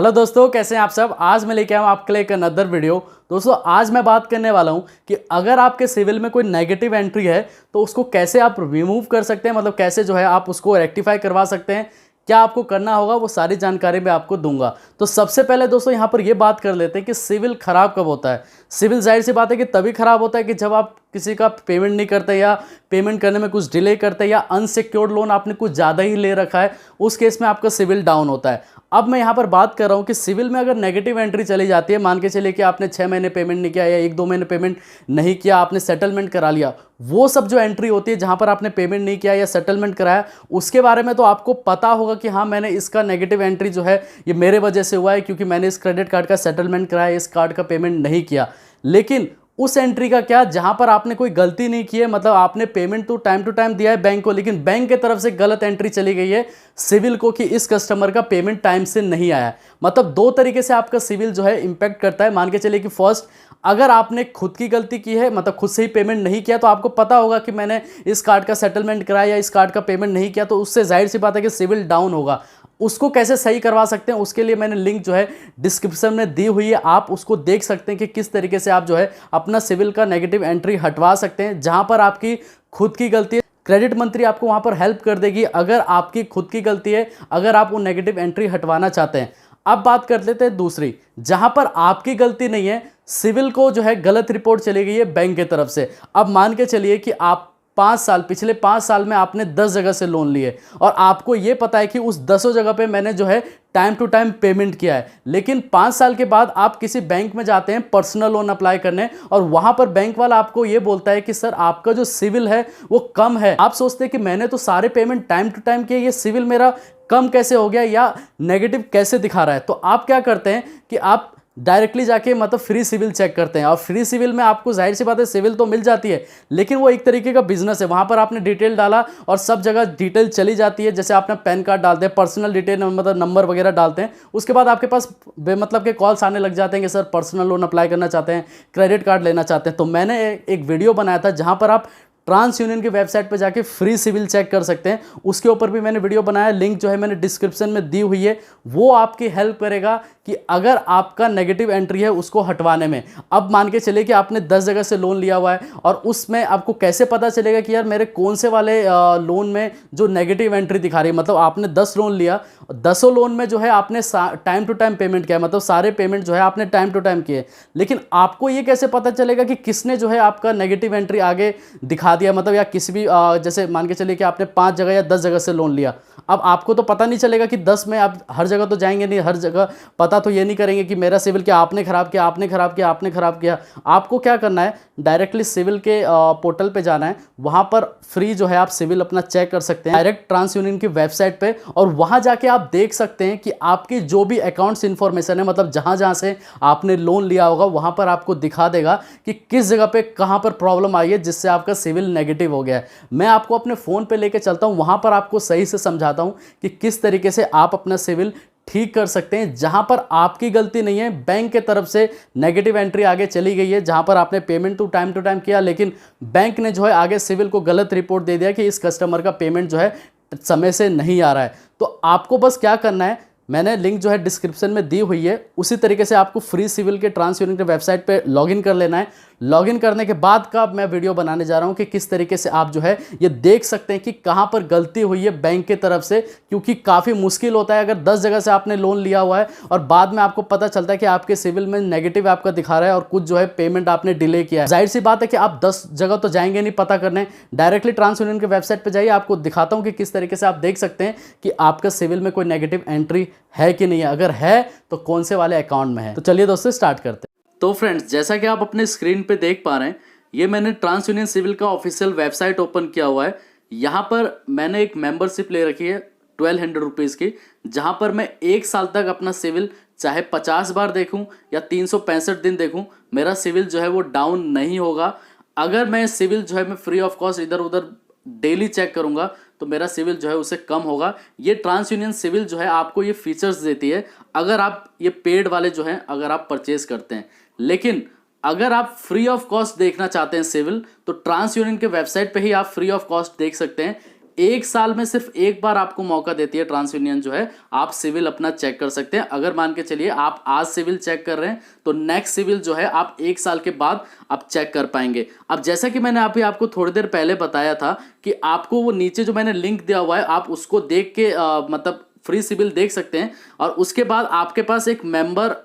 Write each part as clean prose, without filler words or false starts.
Hello दोस्तों, कैसे हैं आप सब। आज मैं लेके आया हूं आपके लिए एक अनदर वीडियो। दोस्तों आज मैं बात करने वाला हूं कि अगर आपके सिविल में कोई नेगेटिव एंट्री है तो उसको कैसे आप रिमूव कर सकते हैं, मतलब कैसे जो है आप उसको रेक्टिफाई करवा सकते हैं, क्या आपको करना होगा, वो सारी जानकारी मैं आपको दूंगा। तो सबसे पहले दोस्तों यहां पर ये बात कर लेते हैं कि सिविल खराब कब होता है। सिविल जाहिर सी बात है कि तभी खराब होता है कि जब आप किसी का पेमेंट नहीं करते या पेमेंट करने में कुछ डिले करते या अनसिक्योर्ड लोन आपने कुछ ज़्यादा ही ले रखा है, उस केस में आपका सिविल डाउन होता है। अब मैं यहाँ पर बात कर रहा हूँ कि सिविल में अगर नेगेटिव एंट्री चली जाती है, मान के चलिए कि आपने 6 महीने पेमेंट नहीं किया या 1-2 महीने पेमेंट नहीं किया, आपने सेटलमेंट करा लिया, वो सब जो एंट्री होती है जहाँ पर आपने पेमेंट नहीं किया या सेटलमेंट कराया, उसके बारे में तो आपको पता होगा कि हाँ मैंने इसका नेगेटिव एंट्री जो है ये मेरे वजह से हुआ है क्योंकि मैंने इस क्रेडिट कार्ड का सेटलमेंट कराया, इस कार्ड का पेमेंट नहीं किया। लेकिन उस एंट्री का क्या, जहां पर आपने कोई गलती नहीं की है, मतलब आपने पेमेंट तो टाइम टू टाइम दिया है बैंक को, लेकिन बैंक की तरफ से गलत एंट्री चली गई है सिविल को कि इस कस्टमर का पेमेंट टाइम से नहीं आया। मतलब दो तरीके से आपका सिविल जो है इंपैक्ट करता है। मान के चलिए कि फर्स्ट, अगर आपने खुद की गलती की है, मतलब खुद से ही पेमेंट नहीं किया, तो आपको पता होगा कि मैंने इस कार्ड का सेटलमेंट कराया या इस कार्ड का पेमेंट नहीं किया, तो उससे जाहिर सी बात है कि सिविल डाउन होगा। उसको कैसे सही करवा सकते हैं, उसके लिए मैंने लिंक जो है डिस्क्रिप्शन में दी हुई है, आप उसको देख सकते हैं कि किस तरीके से आप जो है अपना सिविल का नेगेटिव एंट्री हटवा सकते हैं। जहां पर आपकी खुद की गलती है, क्रेडिट मंत्री आपको वहां पर हेल्प कर देगी अगर आपकी खुद की गलती है, अगर आप वो नेगेटिव एंट्री हटवाना चाहते हैं। अब बात कर लेते हैं दूसरी, जहां पर आपकी गलती नहीं है, सिविल को जो है गलत रिपोर्ट चली गई है बैंक की तरफ से। अब मान के चलिए कि आप पिछले 5 साल में आपने 10 जगह से लोन लिए और आपको यह पता है कि उस 10 जगह पे मैंने जो है टाइम टू टाइम पेमेंट किया है, लेकिन 5 साल के बाद आप किसी बैंक में जाते हैं पर्सनल लोन अप्लाई करने और वहां पर बैंक वाला आपको यह बोलता है कि सर आपका जो सिविल है वो कम है। आप सोचते हैं कि मैंने तो सारे पेमेंट टाइम टू टाइम किए, ये सिविल मेरा कम कैसे हो गया या नेगेटिव कैसे दिखा रहा है। तो आप क्या करते हैं कि आप डायरेक्टली जाके मतलब फ्री सिविल चेक करते हैं, और फ्री सिविल में आपको जाहिर सी बात है सिविल तो मिल जाती है, लेकिन वो एक तरीके का बिजनेस है। वहां पर आपने डिटेल डाला और सब जगह डिटेल चली जाती है, जैसे आपने पैन कार्ड डालते हैं, पर्सनल डिटेल मतलब नंबर वगैरह डालते हैं, उसके बाद आपके पास बेमतलब के कॉल्स आने लग जाते हैं कि सर पर्सनल लोन अप्लाई करना चाहते हैं, क्रेडिट कार्ड लेना चाहते हैं। तो मैंने एक वीडियो बनाया था जहां पर आप ट्रांस यूनियन की वेबसाइट पर जाके फ्री सिविल चेक कर सकते हैं, उसके ऊपर भी मैंने वीडियो बनाया, लिंक जो है मैंने डिस्क्रिप्शन में दी हुई है। वो आपकी हेल्प करेगा कि अगर आपका नेगेटिव एंट्री है उसको हटवाने में। अब मान के चलिए कि आपने 10 जगह से लोन लिया हुआ है और उसमें आपको कैसे पता चलेगा कि यार मेरे कौन से वाले लोन में जो नेगेटिव एंट्री दिखा रही है। मतलब आपने 10 लोन लिया, 10 लोन में जो है आपने टाइम टू टाइम पेमेंट किया, मतलब सारे पेमेंट जो है आपने टाइम टू टाइम किए, लेकिन आपको ये कैसे पता चलेगा कि किसने जो है आपका नेगेटिव एंट्री आगे दिखा दिया। मतलब या किसी भी जैसे मान के चलिए कि आपने 5 जगह या 10 जगह से लोन लिया, अब आपको तो पता नहीं चलेगा कि 10 में आप हर जगह तो जाएंगे नहीं, हर जगह पता तो ये नहीं करेंगे कि मेरा सिविल क्या आपने खराब किया, आपने खराब किया, आपने खराब किया। आपको क्या करना है, डायरेक्टली सिविल के पोर्टल पे जाना है, वहां पर फ्री जो है आप सिविल अपना चेक कर सकते हैं डायरेक्ट ट्रांस यूनियन की वेबसाइट पे, और वहां जाके आप देख सकते हैं कि आपकी जो भी अकाउंट्स इंफॉर्मेशन है, मतलब जहां जहां से आपने लोन लिया होगा वहां पर आपको दिखा देगा कि किस जगह पे कहां पर प्रॉब्लम आई है जिससे आपका सिविल नेगेटिव हो गया है। मैं आपको अपने फोन पे लेके चलता हूं, वहां पर आपको सही से समझाता हूं कि किस तरीके से आप अपना सिविल ठीक कर सकते हैं। जहां पर आपकी गलती नहीं है, बैंक के तरफ से नेगेटिव एंट्री आगे चली गई है, जहां पर आपने पेमेंट तो टाइम टू टाइम किया, लेकिन बैंक ने जो है आगे सिविल को गलत रिपोर्ट दे दिया कि इस कस्टमर का पेमेंट जो है समय से नहीं आ रहा है। तो आपको बस क्या करना है, मैंने लिंक जो है डिस्क्रिप्शन में दी हुई है, उसी तरीके से आपको फ्री सिविल के ट्रांस यूनियन के वेबसाइट पे लॉगिन कर लेना है। लॉगिन करने के बाद का मैं वीडियो बनाने जा रहा हूं कि किस तरीके से आप जो है ये देख सकते हैं कि कहां पर गलती हुई है बैंक की तरफ से, क्योंकि काफ़ी मुश्किल होता है अगर 10 जगह से आपने लोन लिया हुआ है और बाद में आपको पता चलता है कि आपके सिविल में नेगेटिव आपका दिखा रहा है और कुछ जो है पेमेंट आपने डिले किया है। जाहिर सी बात है कि आप 10 जगह तो जाएंगे नहीं पता करने, डायरेक्टली ट्रांस यूनियन के वेबसाइट पर जाइए, आपको दिखाता हूँ कि किस तरीके से आप देख सकते हैं कि आपका सिविल में कोई नेगेटिव एंट्री है कि नहीं है, अगर है तो कौन से वाले अकाउंट में है। तो चलिए दोस्तों स्टार्ट करते हैं। तो फ्रेंड्स, जैसा कि आप अपने स्क्रीन पे देख पा रहे हैं, ये मैंने ट्रांस यूनियन सिविल का ऑफिशियल वेबसाइट ओपन किया हुआ है। यहाँ पर मैंने एक मेंबरशिप ले रखी है 1200 रुपीज़ की, जहाँ पर मैं 1 साल तक अपना सिविल चाहे 50 बार देखूँ या 365 दिन देखूँ, मेरा सिविल जो है वो डाउन नहीं होगा। अगर मैं सिविल जो है मैं फ्री ऑफ कॉस्ट इधर उधर डेली चेक करूंगा तो मेरा सिविल जो है उससे कम होगा। ये ट्रांस यूनियन सिविल जो है आपको ये फीचर्स देती है अगर आप ये पेड वाले जो हैं अगर आप परचेज करते हैं। लेकिन अगर आप फ्री ऑफ कॉस्ट देखना चाहते हैं सिविल, तो ट्रांस यूनियन के वेबसाइट पे ही आप फ्री ऑफ कॉस्ट देख सकते हैं। एक साल में सिर्फ एक बार आपको मौका देती है ट्रांस यूनियन जो है, आप सिविल अपना चेक कर सकते हैं। अगर मान के चलिए आप आज सिविल चेक कर रहे हैं तो नेक्स्ट सिविल जो है आप एक साल के बाद आप चेक कर पाएंगे। अब जैसा कि मैंने अभी आपको थोड़ी देर पहले बताया था कि आपको वो नीचे जो मैंने लिंक दिया हुआ है आप उसको देख के मतलब फ्री सिविल देख सकते हैं, और उसके बाद आपके पास एक मेंबर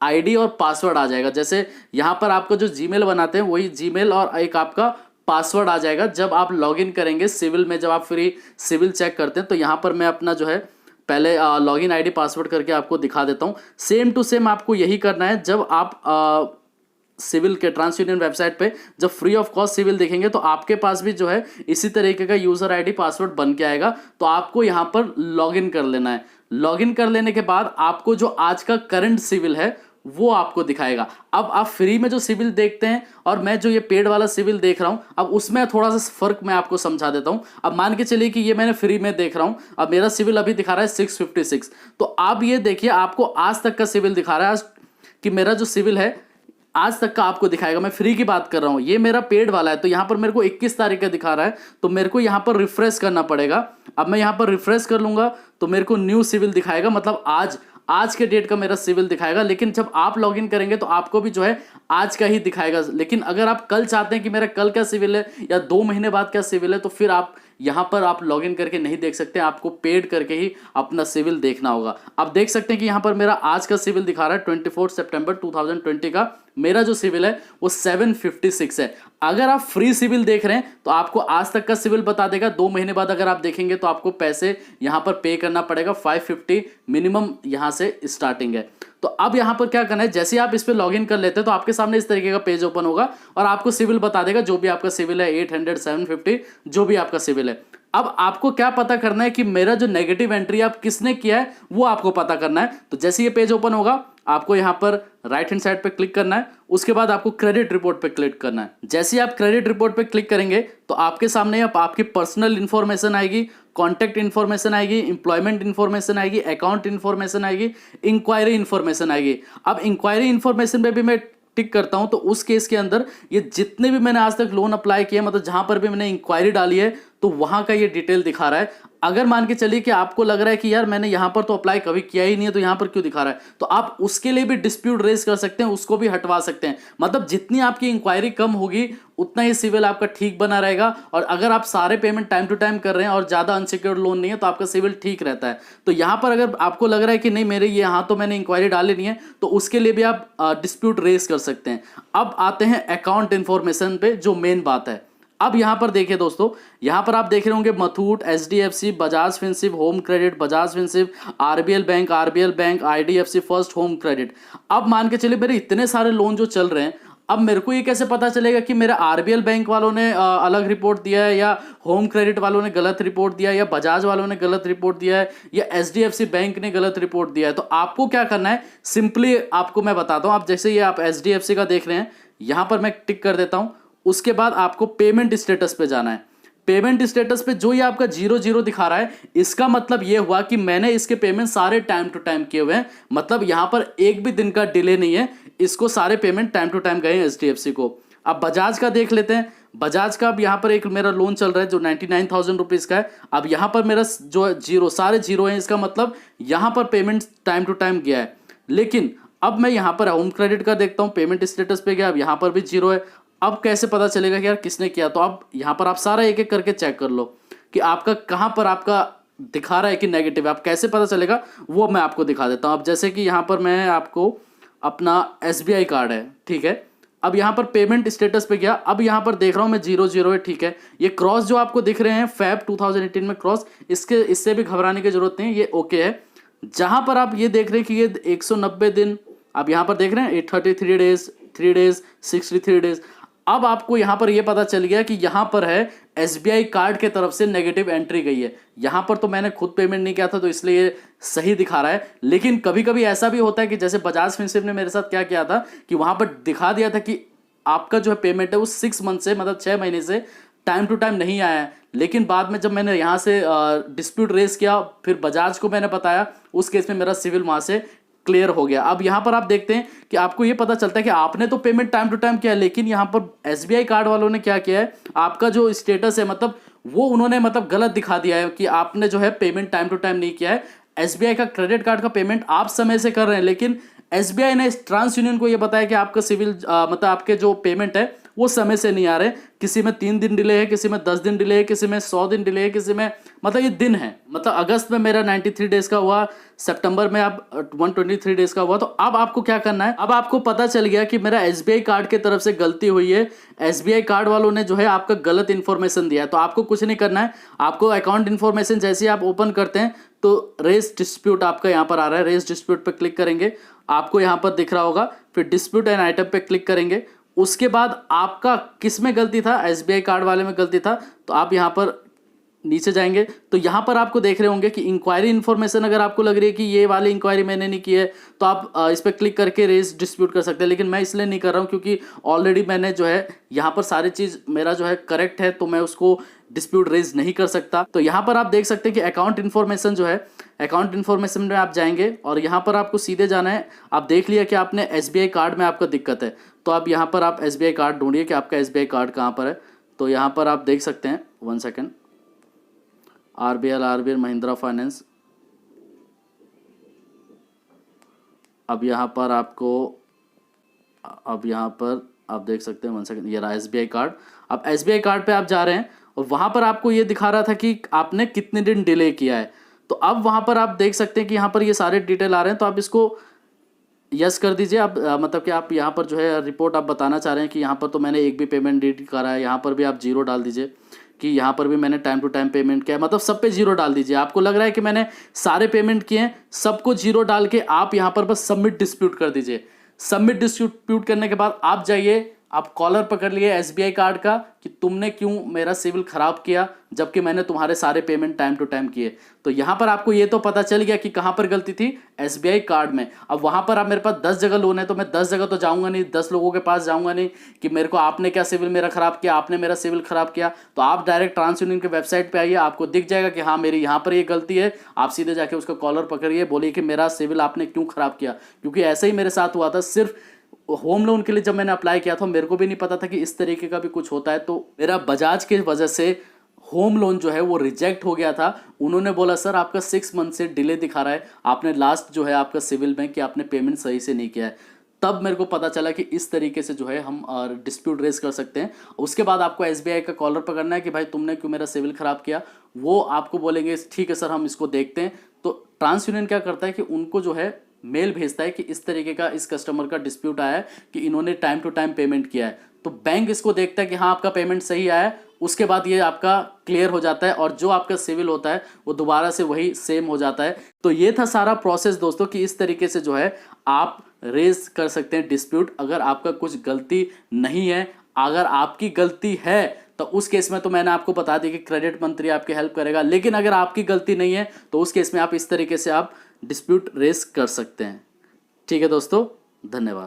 आईडी और पासवर्ड आ जाएगा। जैसे यहाँ पर आपको जो जीमेल बनाते हैं वही जीमेल और एक आपका पासवर्ड आ जाएगा जब आप लॉगिन करेंगे सिविल में। जब आप फ्री सिविल चेक करते हैं तो यहाँ पर मैं अपना जो है पहले लॉगिन आईडी पासवर्ड करके आपको दिखा देता हूँ। सेम टू सेम आपको यही करना है। जब आप सिविल के ट्रांस यूनियन वेबसाइट पे जब फ्री ऑफ कॉस्ट सिविल देखेंगे तो आपके पास भी जो है इसी तरीके का यूजर आईडी पासवर्ड बन के आएगा। तो आपको यहाँ पर लॉगिन कर लेना है। लॉगिन कर लेने के बाद आपको जो आज का करंट सिविल है वो आपको दिखाएगा। अब आप फ्री में जो सिविल देखते हैं और मैं जो ये पेड वाला सिविल देख रहा हूं, अब उसमें थोड़ा सा फर्क मैं आपको समझा देता हूं। अब मान के चलिए कि ये मैंने फ्री में देख रहा हूं, अब मेरा सिविल अभी दिखा रहा है 656। तो आप ये देखिए आपको आज तक का सिविल दिखा रहा है, आज कि मेरा जो सिविल है आज तक का आपको दिखाएगा। मैं फ्री की बात कर रहा हूं, ये मेरा पेड वाला है। तो यहां पर मेरे को 21 तारीख का दिखा रहा है, तो मेरे को यहां पर रिफ्रेश करना पड़ेगा। अब मैं यहां पर रिफ्रेश कर लूंगा तो मेरे को न्यू सिविल दिखाएगा, मतलब आज के डेट का मेरा सिविल दिखाएगा। लेकिन जब आप लॉगिन करेंगे तो आपको भी जो है आज का ही दिखाएगा। लेकिन अगर आप कल चाहते हैं कि मेरा कल का सिविल है या 2 महीने बाद का सिविल है, तो फिर आप यहां पर आप लॉगिन करके नहीं देख सकते, आपको पेड करके ही अपना सिविल देखना होगा। आप देख सकते हैं कि यहां पर मेरा आज का सिविल दिखा रहा है 24 सितंबर 2020 का। मेरा जो सिविल है वो 756 है। अगर आप फ्री सिविल देख रहे हैं तो आपको आज तक का सिविल बता देगा। 2 महीने बाद अगर आप देखेंगे तो आपको पैसे यहां पर पे करना पड़ेगा। 550 मिनिमम यहां से स्टार्टिंग है। तो अब यहां पर क्या करना है, जैसे ही आप इस पे लॉगिन कर लेते हैं तो आपके सामने इस तरीके का पेज ओपन होगा और आपको सिविल बता देगा, जो भी आपका सिविल है 800 750 जो भी आपका सिविल है। अब आपको क्या पता करना है कि मेरा जो नेगेटिव एंट्री आप किसने किया है वो आपको पता करना है। तो जैसे ये पेज ओपन होगा आपको यहां पर राइट हैंड साइड पे क्लिक करना है, उसके बाद आपको क्रेडिट रिपोर्ट पे क्लिक करना है। जैसे ही आप क्रेडिट रिपोर्ट पे क्लिक करेंगे तो आपके सामने आपकी पर्सनल इंफॉर्मेशन आएगी, कॉन्टैक्ट इंफॉर्मेशन आएगी, एम्प्लॉयमेंट इंफॉर्मेशन आएगी, अकाउंट इंफॉर्मेशन आएगी, इंक्वायरी इंफॉर्मेशन आएगी। अब इंक्वायरी इंफॉर्मेशन पे भी मैं टिक करता हूं तो उस केस के अंदर ये जितने भी मैंने आज तक लोन अप्लाई किया, मतलब जहां पर भी मैंने इंक्वायरी डाली है तो वहां का ये डिटेल दिखा रहा है। अगर मान के चलिए कि आपको लग रहा है कि यार मैंने यहां पर तो अप्लाई कभी किया ही नहीं है तो यहां पर क्यों दिखा रहा है, तो आप उसके लिए भी डिस्प्यूट रेज कर सकते हैं, उसको भी हटवा सकते हैं। मतलब जितनी आपकी इंक्वायरी कम होगी उतना ही सिविल आपका ठीक बना रहेगा। और अगर आप सारे पेमेंट टाइम टू टाइम कर रहे हैं और ज्यादा अनसिक्योर्ड लोन नहीं है तो आपका सिविल ठीक रहता है। तो यहां पर अगर आपको लग रहा है कि नहीं मेरे यहाँ तो मैंने इंक्वायरी डाली नहीं है तो उसके लिए भी आप डिस्प्यूट रेज कर सकते हैं। अब आते हैं अकाउंट इंफॉर्मेशन पे, जो मेन बात है। अब यहां पर देखिए दोस्तों, यहां पर आप देख रहे होंगे Muthoot, HDFC, Bajaj Finserv, Home Credit, Bajaj Finserv, RBL bank, IDFC First Home Credit. अब मान के चलिए मेरे इतने सारे लोन जो चल रहे हैं, अब मेरे को ये कैसे पता चलेगा कि मेरा आरबीएल बैंक वालों ने अलग रिपोर्ट दिया है या होम क्रेडिट वालों ने गलत रिपोर्ट दिया है या बजाज वालों ने गलत रिपोर्ट दिया है या एचडीएफसी बैंक ने गलत रिपोर्ट दिया है। तो आपको क्या करना है, सिंपली आपको मैं बताता हूं। आप जैसे ये आप एचडीएफसी का देख रहे हैं, यहां पर मैं टिक कर देता हूं। उसके बाद आपको पेमेंट स्टेटस पे जाना है। पेमेंट स्टेटस पे जो ये आपका 00 दिखा रहा है, इसका मतलब ये हुआ कि मैंने इसके पेमेंट सारे टाइम टू टाइम किए हुए हैं। मतलब यहां पर एक भी दिन का डिले नहीं है, इसको सारे पेमेंट टाइम टू टाइम गए हैं एचडीएफसी को। अब बजाज का देख लेते हैं। बजाज का अब यहां पर एक मेरा लोन चल रहा है जो 99,000 रुपीज का है। अब यहां पर मेरा जो सारे जीरो है, इसका मतलब यहां पर पेमेंट टाइम टू टाइम गया है। लेकिन अब मैं यहां पर होम क्रेडिट का देखता हूं, पेमेंट स्टेटस पे गया, अब यहां पर भी जीरो है। अब कैसे पता चलेगा कि यार किसने किया, तो अब यहां पर आप सारा एक एक करके चेक कर लो कि आपका कहां पर आपका दिखा रहा है कि नेगेटिव है। आप कैसे पता चलेगा वो मैं आपको दिखा देता हूं। अब जैसे कि यहां पर मैं आपको अपना एसबीआई कार्ड है, ठीक है। अब यहां पर पेमेंट स्टेटस पे गया, अब यहां पर देख रहा हूं मैं 00 है, ठीक है। ये क्रॉस जो आपको दिख रहे हैं फेब 2018 में क्रॉस, इससे भी घबराने की जरूरत नहीं है, ये ओके है। जहां पर आप ये देख रहे हैं कि ये 190 दिन, अब यहां पर देख रहे हैं 33 डेज, 3 डेज, 63 डेज। अब आपको यहां पर यह पता चल गया कि यहां पर है एसबीआई कार्ड के तरफ से नेगेटिव एंट्री गई है। यहां पर तो मैंने खुद पेमेंट नहीं किया था तो इसलिए सही दिखा रहा है। लेकिन कभी कभी ऐसा भी होता है कि जैसे बजाज फिनसिव ने मेरे साथ क्या किया था कि वहां पर दिखा दिया था कि आपका जो है पेमेंट है वो 6 मंथ से, मतलब 6 महीने से टाइम टू टाइम नहीं आया है। लेकिन बाद में जब मैंने यहाँ से डिस्प्यूट रेज किया, फिर बजाज को मैंने बताया, उस केस में मेरा सिविल वहां से क्लियर हो गया। अब यहाँ पर आप देखते हैं कि आपको ये पता चलता है कि आपने तो पेमेंट टाइम टू टाइम किया है, लेकिन यहाँ पर एसबीआई कार्ड वालों ने क्या किया है, आपका जो स्टेटस है मतलब वो उन्होंने मतलब गलत दिखा दिया है कि आपने जो है पेमेंट टाइम टू टाइम नहीं किया है। एसबीआई का क्रेडिट कार्ड का पेमेंट आप समय से कर रहे हैं, लेकिन एसबीआई ने ट्रांस यूनियन को ये बताया कि आपका सिविल मतलब आपके जो पेमेंट है वो समय से नहीं आ रहे। किसी में 3 दिन डिले है, किसी में 10 दिन डिले है, किसी में 100 दिन डिले है, किसी में मतलब ये दिन है। मतलब अगस्त में मेरा 93 डेज का हुआ, सितंबर में आप 123 डेज का हुआ। तो अब आपको क्या करना है, अब आपको पता चल गया कि मेरा एसबीआई कार्ड की तरफ से गलती हुई है, एसबीआई कार्ड वालों ने जो है आपका गलत इन्फॉर्मेशन दिया है। तो आपको कुछ नहीं करना है, आपको अकाउंट इन्फॉर्मेशन जैसे ही आप ओपन करते हैं तो रेज डिस्प्यूट आपका यहाँ पर आ रहा है, रेज डिस्प्यूट पर क्लिक करेंगे, आपको यहाँ पर दिख रहा होगा, फिर डिस्प्यूट एंड आइटम पे क्लिक करेंगे। उसके बाद आपका किस में गलती था, एसबीआई कार्ड वाले में गलती था, तो आप यहाँ पर नीचे जाएंगे तो यहाँ पर आपको देख रहे होंगे कि इंक्वायरी इन्फॉर्मेशन, अगर आपको लग रही है कि ये वाली इंक्वायरी मैंने नहीं की है तो आप इस पर क्लिक करके रेज डिस्प्यूट कर सकते हैं। लेकिन मैं इसलिए नहीं कर रहा हूँ क्योंकि ऑलरेडी मैंने जो है यहाँ पर सारी चीज़ मेरा जो है करेक्ट है, तो मैं उसको डिस्प्यूट रेज नहीं कर सकता। तो यहाँ पर आप देख सकते हैं कि अकाउंट इन्फॉर्मेशन जो है, अकाउंट इन्फॉर्मेशन में आप जाएंगे और यहाँ पर आपको सीधे जाना है। आप देख लिया कि आपने एसबीआई कार्ड में आपका दिक्कत है, तो आप यहाँ पर आप एसबीआई कार्ड ढूंढिए कि आपका एसबीआई कार्ड कहाँ पर है। तो यहाँ पर आप देख सकते हैं, 1 सेकेंड, आरबीएल महिंद्रा फाइनेंस। अब यहाँ पर आपको, अब यहाँ पर आप देख सकते हैं, 1 सेकेंड, ये रहा एसबीआई कार्ड। अब एसबीआई कार्ड पे आप जा रहे हैं और वहाँ पर आपको ये दिखा रहा था कि आपने कितने दिन डिले किया है। तो अब वहाँ पर आप देख सकते हैं कि यहाँ पर ये सारे डिटेल आ रहे हैं, तो आप इसको यस कर दीजिए। आप मतलब कि आप यहाँ पर जो है रिपोर्ट आप बताना चाह रहे हैं कि यहाँ पर तो मैंने एक भी पेमेंट नहीं करा है, यहाँ पर भी आप 0 डाल दीजिए कि यहाँ पर भी मैंने टाइम टू टाइम पेमेंट किया है, मतलब सब पे 0 डाल दीजिए। आपको लग रहा है कि मैंने सारे पेमेंट किए हैं, सबको 0 डाल के आप यहाँ पर बस सबमिट डिस्प्यूट कर दीजिए। सबमिट डिस्प्यूट करने के बाद आप जाइए, आप कॉलर पकड़ लिए एसबीआई कार्ड का कि तुमने क्यों मेरा सिविल खराब किया जबकि मैंने तुम्हारे सारे पेमेंट टाइम टू टाइम किए। तो यहाँ पर आपको ये तो पता चल गया कि कहाँ पर गलती थी, एसबीआई कार्ड में। अब वहाँ पर आप, मेरे पास 10 जगह लोन है तो मैं 10 जगह तो जाऊँगा नहीं, 10 लोगों के पास जाऊँगा नहीं कि मेरे को आपने क्या सिविल मेरा खराब किया, आपने मेरा सिविल खराब किया। तो आप डायरेक्ट ट्रांस यूनियन के वेबसाइट पर आइए, आपको दिख जाएगा कि हाँ मेरी यहाँ पर ये गलती है। आप सीधे जाके उसका कॉलर पकड़िए, बोलिए कि मेरा सिविल आपने क्यों खराब किया। क्योंकि ऐसे ही मेरे साथ हुआ था, सिर्फ होम लोन के लिए जब मैंने अप्लाई किया था मेरे को भी नहीं पता था कि इस तरीके का भी कुछ होता है। तो मेरा बजाज की वजह से होम लोन जो है वो रिजेक्ट हो गया था। उन्होंने बोला सर आपका 6 मंथ से डिले दिखा रहा है, आपने लास्ट जो है आपका सिविल में कि आपने पेमेंट सही से नहीं किया है। तब मेरे को पता चला कि इस तरीके से जो है हम डिस्प्यूट रेज कर सकते हैं। उसके बाद आपको एसबीआई का कॉलर पकड़ना है कि भाई तुमने क्यों मेरा सिविल खराब किया। वो आपको बोलेंगे ठीक है सर हम इसको देखते हैं। तो ट्रांस यूनियन क्या करता है कि उनको जो है मेल भेजता है कि इस तरीके का इस कस्टमर का डिस्प्यूट आया है कि इन्होंने टाइम टू टाइम पेमेंट किया है। तो बैंक इसको देखता है कि हाँ आपका पेमेंट सही आया है, उसके बाद ये आपका क्लियर हो जाता है और जो आपका सिविल होता है वो दोबारा से वही सेम हो जाता है। तो ये था सारा प्रोसेस दोस्तों कि इस तरीके से जो है आप रेज कर सकते हैं डिस्प्यूट अगर आपका कुछ गलती नहीं है। अगर आपकी गलती है तो उस केस में तो मैंने आपको बता दी कि क्रेडिट मंत्री आपकी हेल्प करेगा, लेकिन अगर आपकी गलती नहीं है तो उस केस में आप इस तरीके से आप डिस्प्यूट रेज कर सकते हैं। ठीक है दोस्तों, धन्यवाद।